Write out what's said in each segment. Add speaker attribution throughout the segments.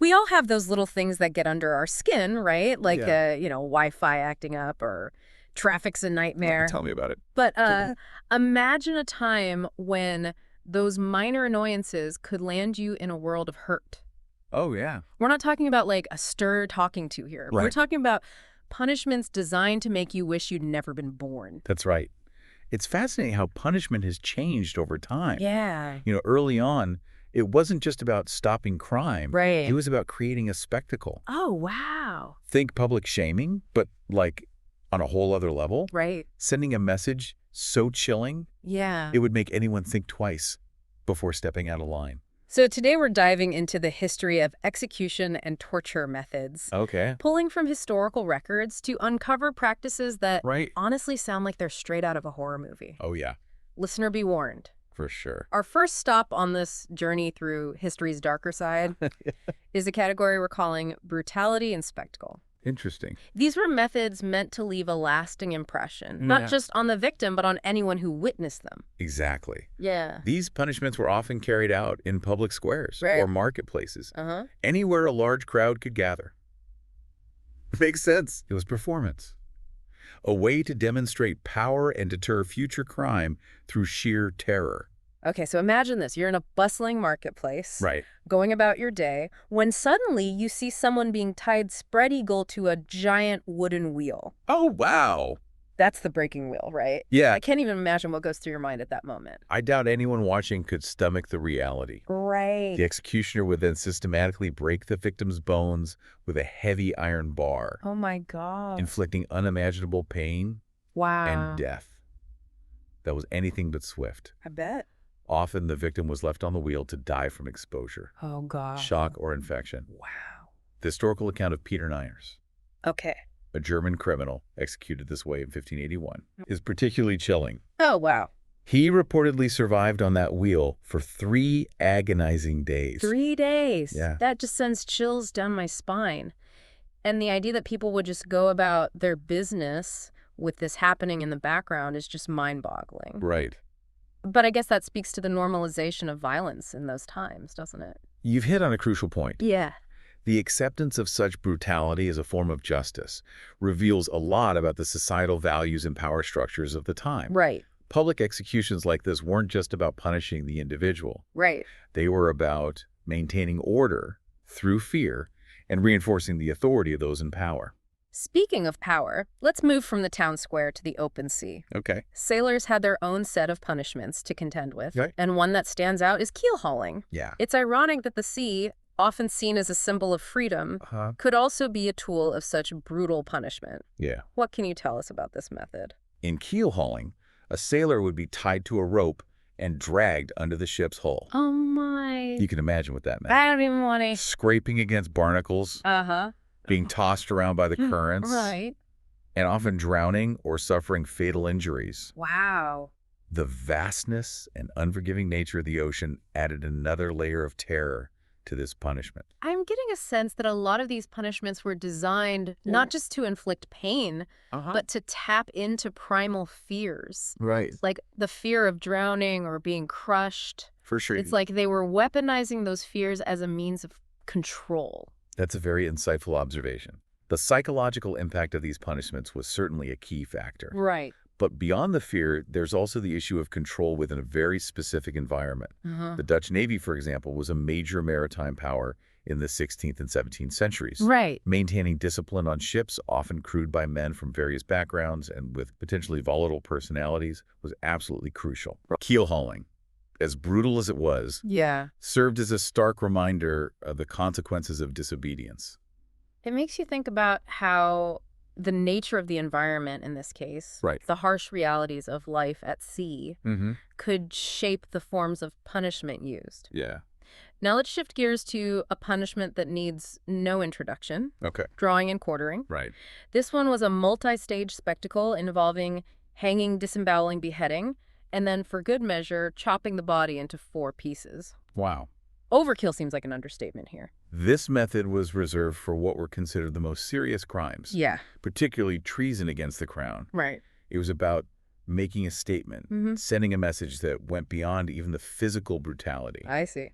Speaker 1: We all have those little things that get under our skin, right? Like,
Speaker 2: Yeah.
Speaker 1: Wi-Fi acting up or traffic's a nightmare.
Speaker 2: Tell me about it.
Speaker 1: But imagine a time when those minor annoyances could land you in a world of hurt.
Speaker 2: Oh, yeah.
Speaker 1: We're not talking about like a stir talking to here. We're
Speaker 2: Right.
Speaker 1: talking about punishments designed to make you wish you'd never been born.
Speaker 2: That's right. It's fascinating how punishment has changed over time.
Speaker 1: Yeah.
Speaker 2: Early on, it wasn't just about stopping crime.
Speaker 1: Right.
Speaker 2: It was about creating a spectacle.
Speaker 1: Oh, wow.
Speaker 2: Think public shaming, but like on a whole other level.
Speaker 1: Right.
Speaker 2: Sending a message so chilling,
Speaker 1: Yeah.
Speaker 2: it would make anyone think twice before stepping out of line.
Speaker 1: So today we're diving into the history of execution and torture methods,
Speaker 2: Okay.
Speaker 1: pulling from historical records to uncover practices that
Speaker 2: Right.
Speaker 1: honestly sound like they're straight out of a horror movie.
Speaker 2: Oh, yeah,
Speaker 1: Listener be warned.
Speaker 2: for sure.
Speaker 1: Our first stop on this journey through history's darker side is a category we're calling brutality and spectacle.
Speaker 2: Interesting.
Speaker 1: These were methods meant to leave a lasting impression, not just on the victim, but on anyone who witnessed them.
Speaker 2: Exactly.
Speaker 1: Yeah.
Speaker 2: These punishments were often carried out in public squares
Speaker 1: Right.
Speaker 2: or marketplaces,
Speaker 1: Uh-huh.
Speaker 2: anywhere a large crowd could gather. Makes sense. It was performance. A way to demonstrate power and deter future crime through sheer terror.
Speaker 1: Okay, so imagine this. You're in a bustling marketplace,
Speaker 2: Right.
Speaker 1: going about your day, when suddenly you see someone being tied spread eagle to a giant wooden wheel.
Speaker 2: Oh, wow.
Speaker 1: That's the breaking wheel, right?
Speaker 2: Yeah,
Speaker 1: I can't even imagine what goes through your mind at that moment.
Speaker 2: I doubt anyone watching could stomach the reality.
Speaker 1: Right.
Speaker 2: The executioner would then systematically break the victim's bones with a heavy iron bar,
Speaker 1: Oh my God.
Speaker 2: inflicting unimaginable pain
Speaker 1: Wow.
Speaker 2: and death. That was anything but swift.
Speaker 1: I bet.
Speaker 2: Often the victim was left on the wheel to die from exposure,
Speaker 1: Oh God.
Speaker 2: shock, or infection.
Speaker 1: Wow.
Speaker 2: The historical account of Peter Nyers,
Speaker 1: Okay.
Speaker 2: a German criminal executed this way in 1581, is particularly chilling.
Speaker 1: Oh, wow.
Speaker 2: He reportedly survived on that wheel for 3 agonizing days.
Speaker 1: 3 days.
Speaker 2: Yeah.
Speaker 1: That just sends chills down my spine. And the idea that people would just go about their business with this happening in the background is just mind-boggling.
Speaker 2: Right.
Speaker 1: But I guess that speaks to the normalization of violence in those times, doesn't it?
Speaker 2: You've hit on a crucial point.
Speaker 1: Yeah.
Speaker 2: The acceptance of such brutality as a form of justice reveals a lot about the societal values and power structures of the time.
Speaker 1: Right.
Speaker 2: Public executions like this weren't just about punishing the individual.
Speaker 1: Right.
Speaker 2: They were about maintaining order through fear and reinforcing the authority of those in power.
Speaker 1: Speaking of power, let's move from the town square to the open sea.
Speaker 2: Okay.
Speaker 1: Sailors had their own set of punishments to contend with,
Speaker 2: Right.
Speaker 1: and one that stands out is keel hauling.
Speaker 2: Yeah.
Speaker 1: It's ironic that the sea, often seen as a symbol of freedom,
Speaker 2: Uh-huh.
Speaker 1: could also be a tool of such brutal punishment.
Speaker 2: Yeah.
Speaker 1: What can you tell us about this method?
Speaker 2: In keel hauling, a sailor would be tied to a rope and dragged under the ship's hull.
Speaker 1: Oh my.
Speaker 2: You can imagine what that meant.
Speaker 1: I don't even want to.
Speaker 2: Scraping against barnacles,
Speaker 1: Uh-huh.
Speaker 2: being tossed around by the currents,
Speaker 1: Right.
Speaker 2: and often drowning or suffering fatal injuries.
Speaker 1: Wow.
Speaker 2: The vastness and unforgiving nature of the ocean added another layer of terror to this punishment.
Speaker 1: I'm getting a sense that a lot of these punishments were designed not just to inflict pain, but to tap into primal fears.
Speaker 2: Right.
Speaker 1: Like the fear of drowning or being crushed.
Speaker 2: For sure.
Speaker 1: It's like they were weaponizing those fears as a means of control.
Speaker 2: That's a very insightful observation. The psychological impact of these punishments was certainly a key factor.
Speaker 1: Right.
Speaker 2: But beyond the fear, there's also the issue of control within a very specific environment.
Speaker 1: Uh-huh.
Speaker 2: The Dutch Navy, for example, was a major maritime power in the 16th and 17th centuries.
Speaker 1: Right.
Speaker 2: Maintaining discipline on ships, often crewed by men from various backgrounds and with potentially volatile personalities, was absolutely crucial. Keel hauling, as brutal as it was,
Speaker 1: Yeah.
Speaker 2: served as a stark reminder of the consequences of disobedience.
Speaker 1: It makes you think about how the nature of the environment in this case,
Speaker 2: Right.
Speaker 1: the harsh realities of life at sea,
Speaker 2: Mm-hmm.
Speaker 1: could shape the forms of punishment used.
Speaker 2: Yeah.
Speaker 1: Now let's shift gears to a punishment that needs no introduction,
Speaker 2: Okay.
Speaker 1: drawing and quartering.
Speaker 2: Right.
Speaker 1: This one was a multi-stage spectacle involving hanging, disemboweling, beheading, and then for good measure, chopping the body into 4 pieces.
Speaker 2: Wow.
Speaker 1: Overkill seems like an understatement here.
Speaker 2: This method was reserved for what were considered the most serious crimes,
Speaker 1: Yeah.
Speaker 2: particularly treason against the crown.
Speaker 1: Right.
Speaker 2: It was about making a statement,
Speaker 1: Mm-hmm.
Speaker 2: sending a message that went beyond even the physical brutality.
Speaker 1: I see.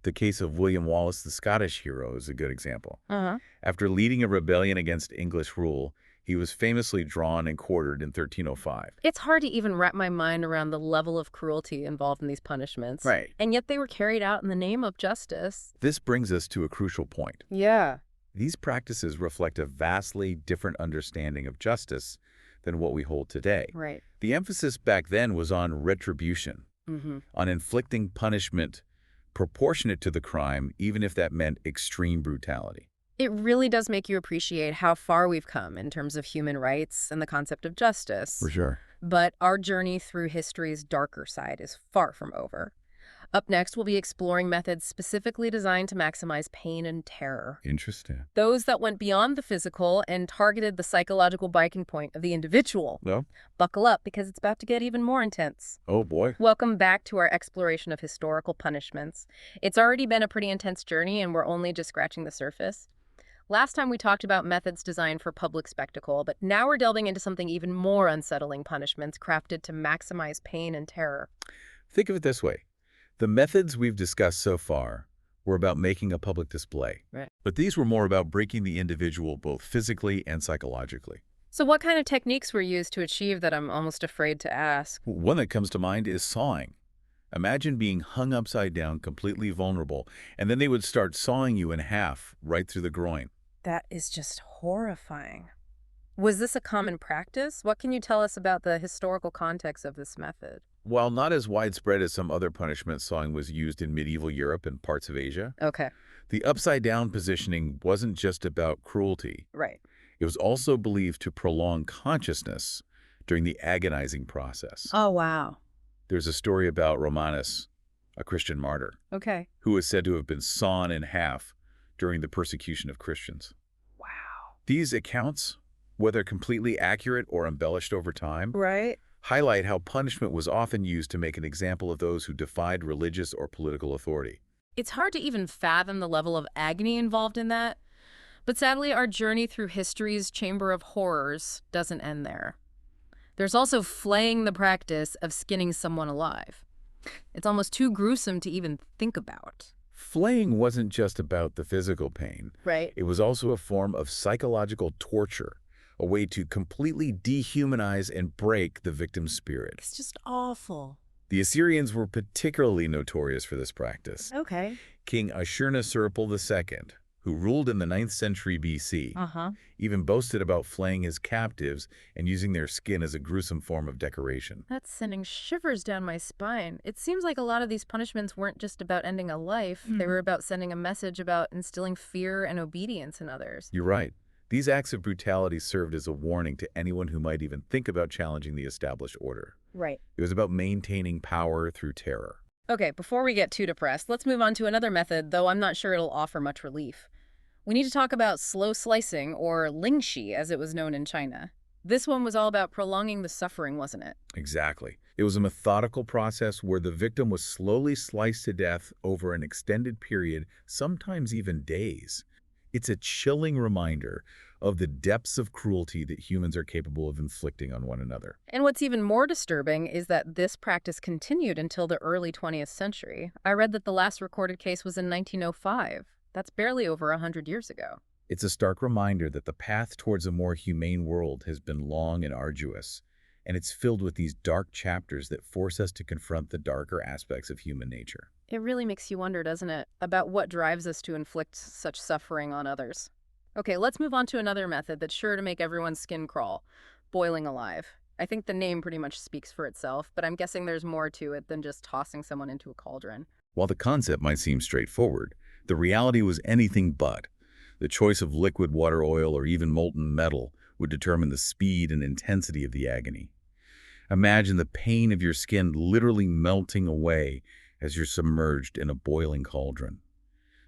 Speaker 2: The case of William Wallace, the Scottish hero, is a good example.
Speaker 1: Uh-huh.
Speaker 2: After leading a rebellion against English rule, he was famously drawn and quartered in 1305.
Speaker 1: It's hard to even wrap my mind around the level of cruelty involved in these punishments.
Speaker 2: Right.
Speaker 1: And yet they were carried out in the name of justice.
Speaker 2: This brings us to a crucial point.
Speaker 1: Yeah.
Speaker 2: These practices reflect a vastly different understanding of justice than what we hold today.
Speaker 1: Right.
Speaker 2: The emphasis back then was on retribution,
Speaker 1: Mm-hmm.
Speaker 2: on inflicting punishment proportionate to the crime, even if that meant extreme brutality.
Speaker 1: It really does make you appreciate how far we've come in terms of human rights and the concept of justice.
Speaker 2: For sure.
Speaker 1: But our journey through history's darker side is far from over. Up next, we'll be exploring methods specifically designed to maximize pain and terror.
Speaker 2: Interesting.
Speaker 1: Those that went beyond the physical and targeted the psychological breaking point of the individual.
Speaker 2: No?
Speaker 1: Buckle up, because it's about to get even more intense.
Speaker 2: Oh, boy.
Speaker 1: Welcome back to our exploration of historical punishments. It's already been a pretty intense journey, and we're only just scratching the surface. Last time we talked about methods designed for public spectacle, but now we're delving into something even more unsettling: punishments crafted to maximize pain and terror.
Speaker 2: Think of it this way. The methods we've discussed so far were about making a public display.
Speaker 1: Right.
Speaker 2: But these were more about breaking the individual both physically and psychologically.
Speaker 1: So what kind of techniques were used to achieve that? I'm almost afraid to ask.
Speaker 2: One that comes to mind is sawing. Imagine being hung upside down, completely vulnerable, and then they would start sawing you in half right through the groin.
Speaker 1: That is just horrifying. Was this a common practice? What can you tell us about the historical context of this method?
Speaker 2: While not as widespread as some other punishments, sawing was used in medieval Europe and parts of Asia.
Speaker 1: Okay.
Speaker 2: The upside-down positioning wasn't just about cruelty.
Speaker 1: Right.
Speaker 2: It was also believed to prolong consciousness during the agonizing process.
Speaker 1: Oh, wow.
Speaker 2: There's a story about Romanus, a Christian martyr,
Speaker 1: Okay.
Speaker 2: who was said to have been sawn in half during the persecution of Christians.
Speaker 1: Wow.
Speaker 2: These accounts, whether completely accurate or embellished over time,
Speaker 1: Right.
Speaker 2: highlight how punishment was often used to make an example of those who defied religious or political authority.
Speaker 1: It's hard to even fathom the level of agony involved in that. But sadly, our journey through history's chamber of horrors doesn't end there. There's also flaying, the practice of skinning someone alive. It's almost too gruesome to even think about.
Speaker 2: Flaying wasn't just about the physical pain.
Speaker 1: Right.
Speaker 2: It was also a form of psychological torture, a way to completely dehumanize and break the victim's spirit.
Speaker 1: It's just awful.
Speaker 2: The Assyrians were particularly notorious for this practice.
Speaker 1: Okay.
Speaker 2: King Ashurnasirpal II, who ruled in the 9th century BC,
Speaker 1: Uh-huh.
Speaker 2: even boasted about flaying his captives and using their skin as a gruesome form of decoration.
Speaker 1: That's sending shivers down my spine. It seems like a lot of these punishments weren't just about ending a life. They were about sending a message about instilling fear and obedience in others.
Speaker 2: You're right. These acts of brutality served as a warning to anyone who might even think about challenging the established order.
Speaker 1: Right.
Speaker 2: It was about maintaining power through terror.
Speaker 1: Okay, before we get too depressed, let's move on to another method, though I'm not sure it'll offer much relief. We need to talk about slow slicing, or lingxi, as it was known in China. This one was all about prolonging the suffering, wasn't it?
Speaker 2: Exactly. It was a methodical process where the victim was slowly sliced to death over an extended period, sometimes even days. It's a chilling reminder of the depths of cruelty that humans are capable of inflicting on one another.
Speaker 1: And what's even more disturbing is that this practice continued until the early 20th century. I read that the last recorded case was in 1905. That's barely over 100 years ago.
Speaker 2: It's a stark reminder that the path towards a more humane world has been long and arduous, and it's filled with these dark chapters that force us to confront the darker aspects of human nature.
Speaker 1: It really makes you wonder, doesn't it, about what drives us to inflict such suffering on others. Okay, let's move on to another method that's sure to make everyone's skin crawl: boiling alive. I think the name pretty much speaks for itself, but I'm guessing there's more to it than just tossing someone into a cauldron.
Speaker 2: While the concept might seem straightforward, the reality was anything but. The choice of liquid, water, oil, or even molten metal would determine the speed and intensity of the agony. Imagine the pain of your skin literally melting away as you're submerged in a boiling cauldron.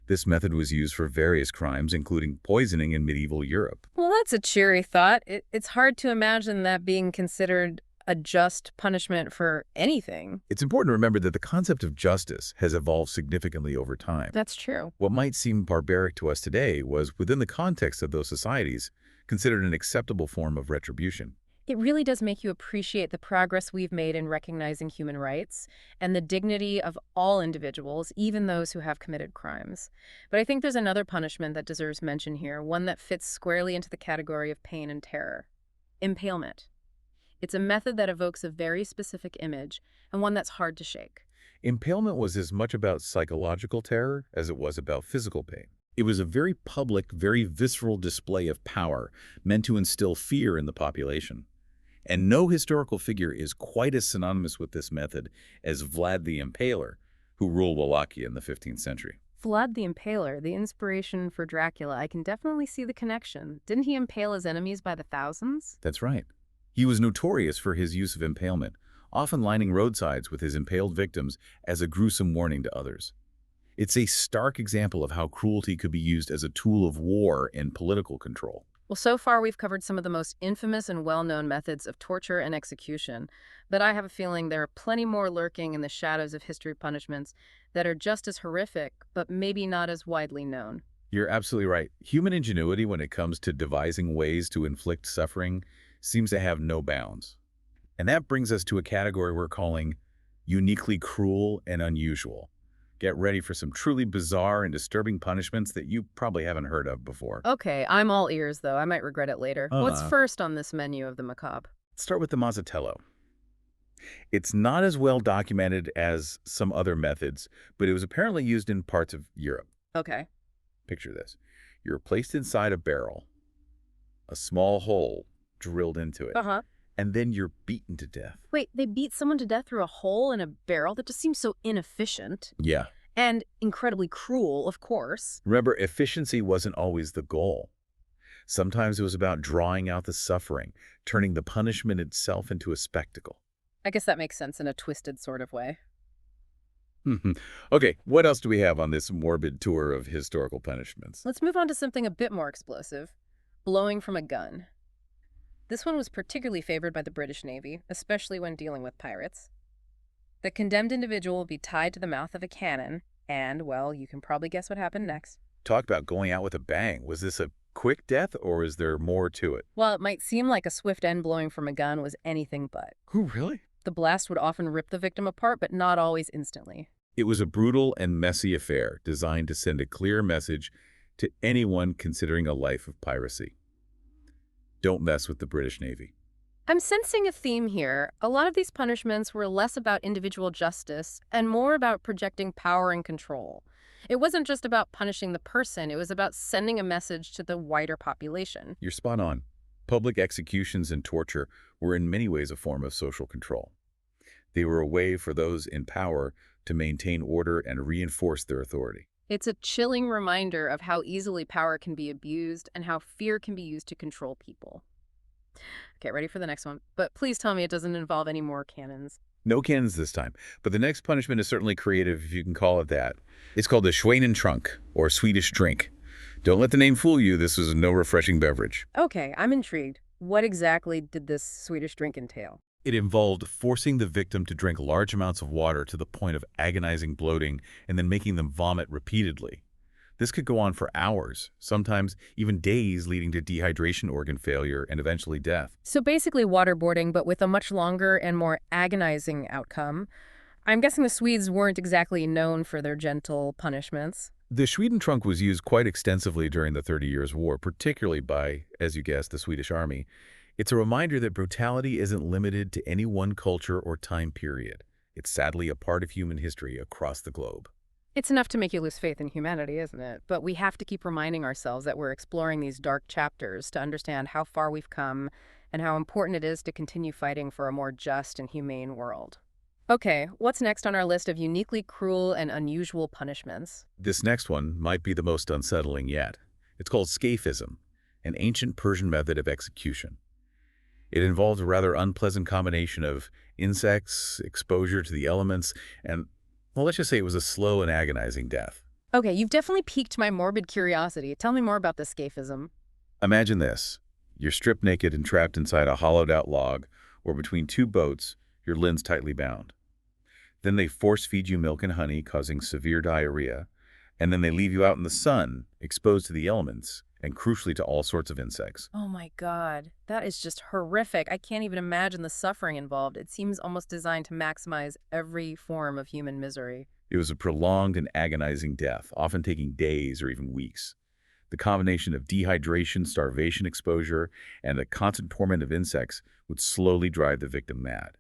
Speaker 2: This method was used for various crimes, including poisoning in medieval Europe.
Speaker 1: Well, that's a cheery thought. It's hard to imagine that being considered a just punishment for anything.
Speaker 2: It's important to remember that the concept of justice has evolved significantly over time.
Speaker 1: That's true.
Speaker 2: What might seem barbaric to us today was, within the context of those societies, considered an acceptable form of retribution.
Speaker 1: It really does make you appreciate the progress we've made in recognizing human rights and the dignity of all individuals, even those who have committed crimes. But I think there's another punishment that deserves mention here, one that fits squarely into the category of pain and terror: impalement. It's a method that evokes a very specific image and one that's hard to shake.
Speaker 2: Impalement was as much about psychological terror as it was about physical pain. It was a very public, very visceral display of power meant to instill fear in the population. And no historical figure is quite as synonymous with this method as Vlad the Impaler, who ruled Wallachia in the 15th century.
Speaker 1: Vlad the Impaler, the inspiration for Dracula, I can definitely see the connection. Didn't he impale his enemies by the thousands?
Speaker 2: That's right. He was notorious for his use of impalement, often lining roadsides with his impaled victims as a gruesome warning to others. It's a stark example of how cruelty could be used as a tool of war and political control.
Speaker 1: Well, so far we've covered some of the most infamous and well-known methods of torture and execution, but I have a feeling there are plenty more lurking in the shadows of history punishments that are just as horrific, but maybe not as widely known.
Speaker 2: You're absolutely right. Human ingenuity when it comes to devising ways to inflict suffering seems to have no bounds. And that brings us to a category we're calling uniquely cruel and unusual. Get ready for some truly bizarre and disturbing punishments that you probably haven't heard of before.
Speaker 1: Okay, I'm all ears, though. I might regret it later. What's
Speaker 2: Uh,
Speaker 1: first on this menu of the macabre?
Speaker 2: let's start with the Mazzatello. It's not as well documented as some other methods, but it was apparently used in parts of Europe.
Speaker 1: Okay.
Speaker 2: Picture this. You're placed inside a barrel, a small hole drilled into it,
Speaker 1: Uh-huh.
Speaker 2: and then you're beaten to death.
Speaker 1: Wait, they beat someone to death through a hole in a barrel? That just seems so inefficient.
Speaker 2: Yeah.
Speaker 1: And incredibly cruel, of course.
Speaker 2: Remember, efficiency wasn't always the goal. Sometimes it was about drawing out the suffering, turning the punishment itself into a spectacle.
Speaker 1: I guess that makes sense in a twisted sort of way.
Speaker 2: Okay, what else do we have on this morbid tour of historical punishments?
Speaker 1: Let's move on to something a bit more explosive: blowing from a gun. This one was particularly favored by the British Navy, especially when dealing with pirates. The condemned individual will be tied to the mouth of a cannon, and, well, you can probably guess what happened next.
Speaker 2: Talk about going out with a bang. Was this a quick death, or is there more to it?
Speaker 1: While it might seem like a swift end, blowing from a gun was anything but.
Speaker 2: Oh, really?
Speaker 1: The blast would often rip the victim apart, but not always instantly.
Speaker 2: It was a brutal and messy affair designed to send a clear message to anyone considering a life of piracy. Don't mess with the British Navy.
Speaker 1: I'm sensing a theme here. A lot of these punishments were less about individual justice and more about projecting power and control. It wasn't just about punishing the person, it was about sending a message to the wider population.
Speaker 2: You're spot on. Public executions and torture were in many ways a form of social control. They were a way for those in power to maintain order and reinforce their authority.
Speaker 1: It's a chilling reminder of how easily power can be abused and how fear can be used to control people. Okay, ready for the next one. But please tell me it doesn't involve any more cannons.
Speaker 2: No cannons this time, but the next punishment is certainly creative, if you can call it that. It's called the Schwanentrunk, or Swedish drink. Don't let the name fool you, this is no refreshing beverage.
Speaker 1: Okay, I'm intrigued. What exactly did this Swedish drink entail?
Speaker 2: It involved forcing the victim to drink large amounts of water to the point of agonizing bloating and then making them vomit repeatedly. This could go on for hours, sometimes even days, leading to dehydration, organ failure, and eventually death.
Speaker 1: So basically waterboarding, but with a much longer and more agonizing outcome. I'm guessing the Swedes weren't exactly known for their gentle punishments.
Speaker 2: The Schwedentrunk was used quite extensively during the 30 Years' War, particularly by, as you guessed, the Swedish Army. It's a reminder that brutality isn't limited to any one culture or time period. It's sadly a part of human history across the globe.
Speaker 1: It's enough to make you lose faith in humanity, isn't it? But we have to keep reminding ourselves that we're exploring these dark chapters to understand how far we've come and how important it is to continue fighting for a more just and humane world. Okay, what's next on our list of uniquely cruel and unusual punishments?
Speaker 2: This next one might be the most unsettling yet. It's called scaphism, an ancient Persian method of execution. It involved a rather unpleasant combination of insects, exposure to the elements, and, well, let's just say it was a slow and agonizing death.
Speaker 1: Okay, you've definitely piqued my morbid curiosity. Tell me more about the scaphism.
Speaker 2: Imagine this. You're stripped naked and trapped inside a hollowed-out log, or between two boats, your limbs tightly bound. Then they force-feed you milk and honey, causing severe diarrhea, and then they leave you out in the sun, exposed to the elements, and crucially to all sorts of insects.
Speaker 1: Oh my God, that is just horrific. I can't even imagine the suffering involved. It seems almost designed to maximize every form of human misery.
Speaker 2: It was a prolonged and agonizing death, often taking days or even weeks. The combination of dehydration, starvation exposure, and the constant torment of insects would slowly drive the victim mad.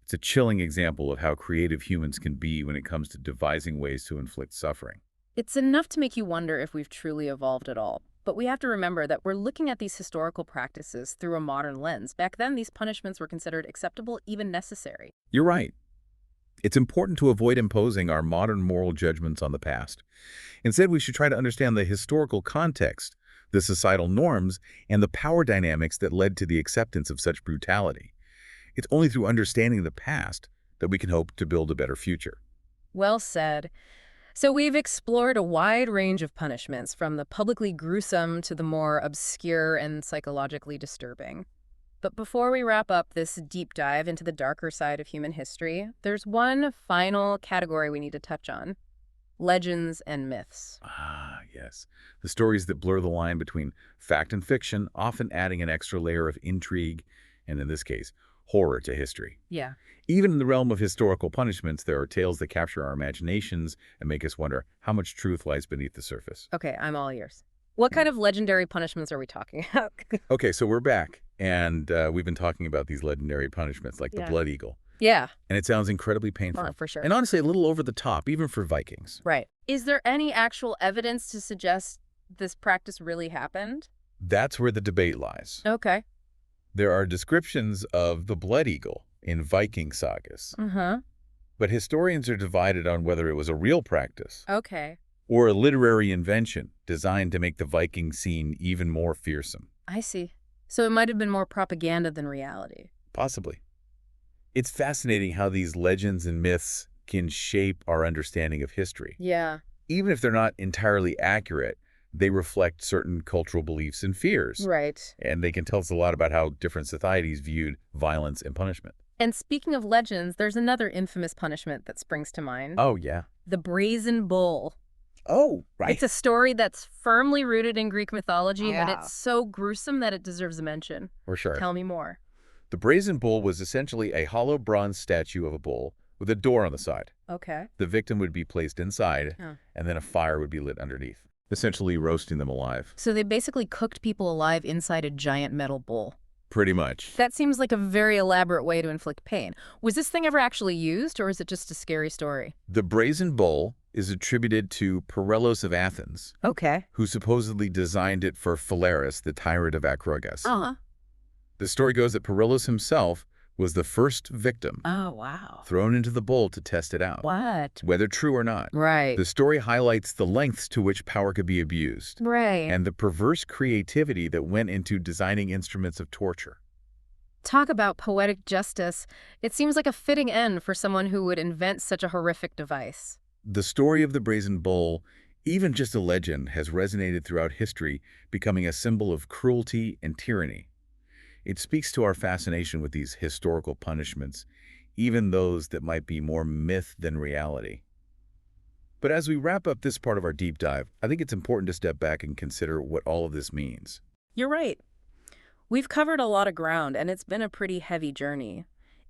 Speaker 2: It's a chilling example of how creative humans can be when it comes to devising ways to inflict suffering.
Speaker 1: It's enough to make you wonder if we've truly evolved at all. But we have to remember that we're looking at these historical practices through a modern lens. Back then, these punishments were considered acceptable, even necessary.
Speaker 2: You're right. It's important to avoid imposing our modern moral judgments on the past. Instead, we should try to understand the historical context, the societal norms, and the power dynamics that led to the acceptance of such brutality. It's only through understanding the past that we can hope to build a better future.
Speaker 1: Well said. So we've explored a wide range of punishments, from the publicly gruesome to the more obscure and psychologically disturbing. But before we wrap up this deep dive into the darker side of human history, there's one final category we need to touch on: legends and myths.
Speaker 2: Ah, yes. The stories that blur the line between fact and fiction, often adding an extra layer of intrigue, and in this case, horror to history.
Speaker 1: Yeah.
Speaker 2: Even in the realm of historical punishments, there are tales that capture our imaginations and make us wonder how much truth lies beneath the surface.
Speaker 1: Okay, I'm all ears. What kind of legendary punishments are we talking about?
Speaker 2: Okay, so we're back, and we've been talking about these legendary punishments like the
Speaker 1: Yeah.
Speaker 2: blood eagle.
Speaker 1: Yeah,
Speaker 2: And it sounds incredibly painful.
Speaker 1: for sure.
Speaker 2: And honestly, a little over the top, even for Vikings.
Speaker 1: Right. Is there any actual evidence to suggest this practice really happened?
Speaker 2: That's where the debate lies.
Speaker 1: Okay.
Speaker 2: There are descriptions of the blood eagle in Viking sagas,
Speaker 1: Uh-huh.
Speaker 2: but historians are divided on whether it was a real practice
Speaker 1: Okay.
Speaker 2: or a literary invention designed to make the Viking scene even more fearsome.
Speaker 1: I see. So it might have been more propaganda than reality.
Speaker 2: Possibly. It's fascinating how these legends and myths can shape our understanding of history.
Speaker 1: Yeah.
Speaker 2: Even if they're not entirely accurate, they reflect certain cultural beliefs and fears.
Speaker 1: Right.
Speaker 2: And they can tell us a lot about how different societies viewed violence and punishment.
Speaker 1: And speaking of legends, there's another infamous punishment that springs to mind.
Speaker 2: Oh, yeah.
Speaker 1: The brazen bull.
Speaker 2: Oh, right.
Speaker 1: It's a story that's firmly rooted in Greek mythology, but
Speaker 3: Yeah.
Speaker 1: it's so gruesome that it deserves a mention.
Speaker 2: For sure.
Speaker 1: Tell me more.
Speaker 2: The brazen bull was essentially a hollow bronze statue of a bull with a door on the side.
Speaker 1: Okay.
Speaker 2: The victim would be placed inside,
Speaker 1: Huh.
Speaker 2: and then a fire would be lit underneath, essentially roasting them alive.
Speaker 1: So they basically cooked people alive inside a giant metal bull.
Speaker 2: Pretty much.
Speaker 1: That seems like a very elaborate way to inflict pain. Was this thing ever actually used, or is it just a scary story?
Speaker 2: The brazen bull is attributed to Parellos of Athens,
Speaker 1: Okay.
Speaker 2: who supposedly designed it for Phalaris, the tyrant of Acrogas.
Speaker 1: Uh-huh.
Speaker 2: The story goes that Parellos himself was the first victim
Speaker 1: Oh, wow.
Speaker 2: thrown into the bowl to test it out,
Speaker 1: What?
Speaker 2: whether true or not.
Speaker 1: Right.
Speaker 2: The story highlights the lengths to which power could be abused
Speaker 1: Right.
Speaker 2: and the perverse creativity that went into designing instruments of torture.
Speaker 1: Talk about poetic justice. It seems like a fitting end for someone who would invent such a horrific device.
Speaker 2: The story of the brazen bull, even just a legend, has resonated throughout history, becoming a symbol of cruelty and tyranny. It speaks to our fascination with these historical punishments, even those that might be more myth than reality. But as we wrap up this part of our deep dive, I think it's important to step back and consider what all of this means.
Speaker 1: You're right. We've covered a lot of ground, and it's been a pretty heavy journey.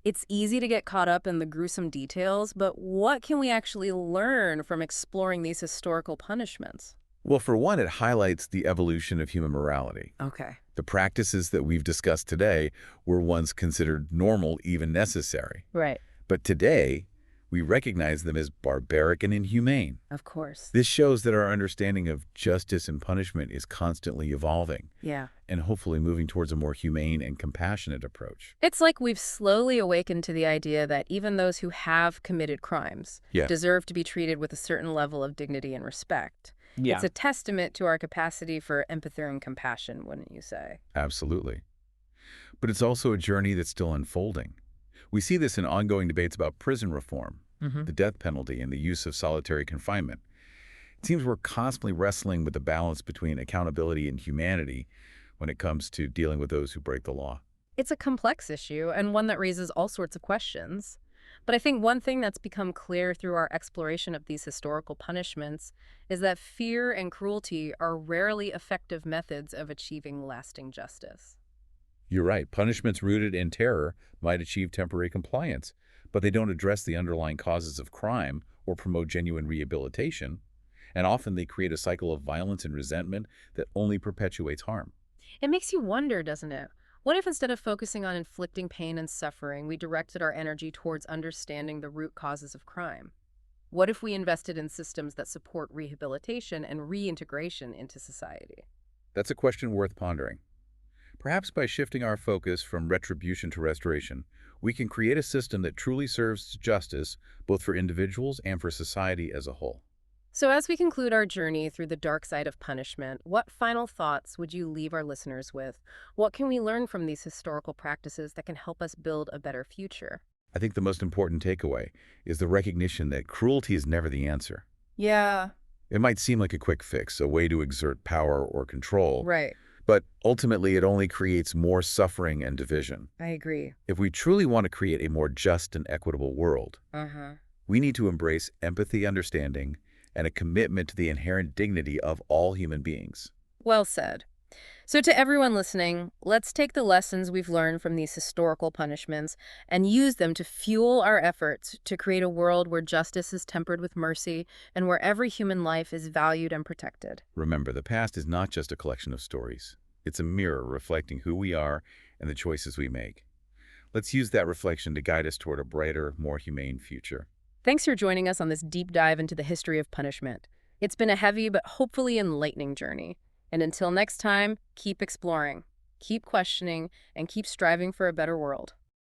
Speaker 1: It's easy to get caught up in the gruesome details, but what can we actually learn from exploring these historical punishments?
Speaker 2: Well, for one, it highlights the evolution of human morality.
Speaker 1: Okay.
Speaker 2: The practices that we've discussed today were once considered normal, even necessary.
Speaker 1: Right.
Speaker 2: But today, we recognize them as barbaric and inhumane.
Speaker 1: Of course.
Speaker 2: This shows that our understanding of justice and punishment is constantly evolving
Speaker 1: Yeah.
Speaker 2: and hopefully moving towards a more humane and compassionate approach.
Speaker 1: It's like we've slowly awakened to the idea that even those who have committed crimes
Speaker 2: Yeah.
Speaker 1: deserve to be treated with a certain level of dignity and respect.
Speaker 3: Yeah.
Speaker 1: It's a testament to our capacity for empathy and compassion, wouldn't you say?
Speaker 2: Absolutely. But it's also a journey that's still unfolding. We see this in ongoing debates about prison reform, the death penalty, and the use of solitary confinement. It seems we're constantly wrestling with the balance between accountability and humanity when it comes to dealing with those who break the law.
Speaker 1: It's a complex issue and one that raises all sorts of questions. But I think one thing that's become clear through our exploration of these historical punishments is that fear and cruelty are rarely effective methods of achieving lasting justice.
Speaker 2: You're right. Punishments rooted in terror might achieve temporary compliance, but they don't address the underlying causes of crime or promote genuine rehabilitation. And often they create a cycle of violence and resentment that only perpetuates harm.
Speaker 1: It makes you wonder, doesn't it? What if instead of focusing on inflicting pain and suffering, we directed our energy towards understanding the root causes of crime? What if we invested in systems that support rehabilitation and reintegration into society?
Speaker 2: That's a question worth pondering. Perhaps by shifting our focus from retribution to restoration, we can create a system that truly serves justice both for individuals and for society as a whole.
Speaker 1: So, as we conclude our journey through the dark side of punishment, what final thoughts would you leave our listeners with? What can we learn from these historical practices that can help us build a better future?
Speaker 2: I think the most important takeaway is the recognition that cruelty is never the answer.
Speaker 1: Yeah,
Speaker 2: It might seem like a quick fix, a way to exert power or control,
Speaker 1: right.
Speaker 2: but ultimately it only creates more suffering and division.
Speaker 1: I agree.
Speaker 2: If we truly want to create a more just and equitable world,
Speaker 1: Uh-huh.
Speaker 2: we need to embrace empathy, understanding, and a commitment to the inherent dignity of all human beings.
Speaker 1: Well said. So, to everyone listening, let's take the lessons we've learned from these historical punishments and use them to fuel our efforts to create a world where justice is tempered with mercy and where every human life is valued and protected.
Speaker 2: Remember, the past is not just a collection of stories. It's a mirror reflecting who we are and the choices we make. Let's use that reflection to guide us toward a brighter, more humane future.
Speaker 1: Thanks for joining us on this deep dive into the history of punishment. It's been a heavy but hopefully enlightening journey. And until next time, keep exploring, keep questioning, and keep striving for a better world.